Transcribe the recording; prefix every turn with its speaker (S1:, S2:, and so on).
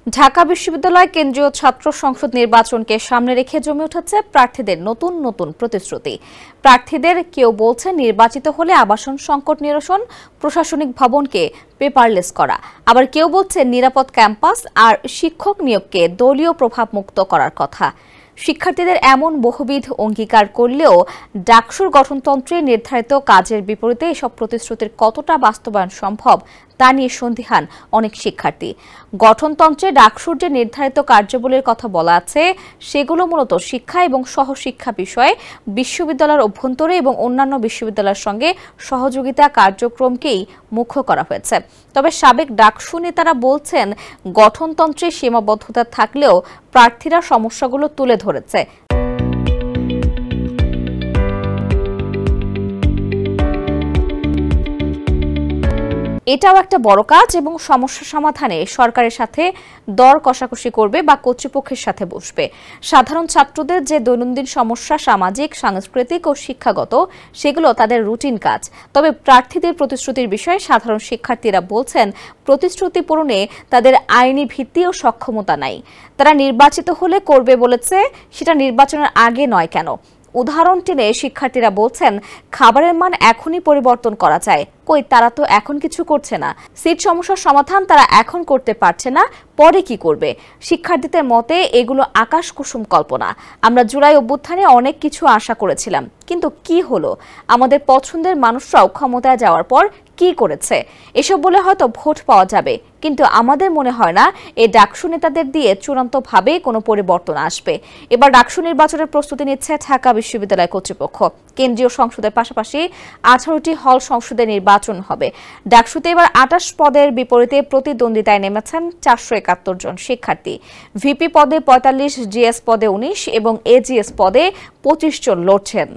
S1: ঢাকা বিশ্ববিদ্যালয় কেন্দ্রীয় ছাত্র সংসদ নির্বাচনকে সামনে রেখে জমে উঠেছে প্রার্থীদের নতুন নতুন প্রতিশ্রুতি। প্রার্থীদের কেউ বলছে নির্বাচিত হলে আবাসন সংকট নিরসন, প্রশাসনিক ভবনকে পেপারলেস করা, আবার কেউ বলছে নিরাপদ ক্যাম্পাস আর শিক্ষক নিয়োগকে দলীয় প্রভাব মুক্ত করার কথা। শিক্ষার্থীদের এমন বহুবিধ অঙ্গীকার করলেও ডাকসুর গঠনতন্ত্রে নির্ধারিত কাজের বিপরীতে এসব প্রতিশ্রুতির কতটা বাস্তবায়ন সম্ভব তা নিয়ে সন্দিহান অনেক শিক্ষার্থী। গঠনতন্ত্রে ডাকসুর যে নির্ধারিত কার্যাবলীর কথা বলা আছে সেগুলো মূলত শিক্ষা এবং সহশিক্ষা বিষয়ে বিশ্ববিদ্যালয়ের অভ্যন্তরে এবং অন্যান্য বিশ্ববিদ্যালয়ের সঙ্গে সহযোগিতা কার্যক্রমকেই মুখ্য করা হয়েছে। তবে সাবেক ডাকসু নেতারা বলছেন গঠনতন্ত্রে সীমাবদ্ধতা থাকলেও প্রার্থীরা সমস্যাগুলো তুলে ধরেছে। এটাও একটা বড় কাজ এবং সমস্যা সমাধানে সরকারের সাথে দর কষাকষি করবে বা কর্তৃপক্ষের সাথে বসবে। সাধারণ ছাত্রদের যে দৈনন্দিন সমস্যা সামাজিক, সাংস্কৃতিক ও শিক্ষাগত, সেগুলো তাদের রুটিন কাজ। তবে প্রার্থীদের প্রতিশ্রুতির বিষয়ে সাধারণ শিক্ষার্থীরা বলছেন প্রতিশ্রুতি পূরণে তাদের আইনি ভিত্তি ও সক্ষমতা নাই। তারা নির্বাচিত হলে করবে বলেছে, সেটা নির্বাচনের আগে নয় কেন? উদাহরণ টেনে শিক্ষার্থীরা বলছেন খাবারের মান এখনই পরিবর্তন করা যায়, কই তারা তো এখন কিছু করছে না। সিট সমস্যার সমাধান তারা এখন করতে পারছে না, পরে কি করবে? শিক্ষার্থীদের মতে এগুলো আকাশ কুসুম কল্পনা। আমরা জুলাই অভ্যুত্থানে অনেক কিছু আশা করেছিলাম, কিন্তু কি হলো? আমাদের পছন্দের মানুষরাও ক্ষমতায় যাওয়ার পর কি করেছে? এসব বলে হয়তো ভোট পাওয়া যাবে, কিন্তু আমাদের মনে হয় না এই ডাকসু নেতাদের দিয়ে চূড়ান্তভাবে কোনো পরিবর্তন আসবে। এবার ডাকসু নির্বাচনের প্রস্তুতি নিচ্ছে ঢাকা বিশ্ববিদ্যালয় কর্তৃপক্ষ। কেন্দ্রীয় সংসদের পাশাপাশি 18টি হল সংসদে নির্বাচন হবে। ডাকসুতে এবার 28 পদের বিপরীতে প্রতিদ্বন্দ্বিতায় নেমেছেন 471 জন শিক্ষার্থী। ভিপি পদে 45, জিএস পদে 19 এবং এজিএস পদে 25 জন লড়ছেন।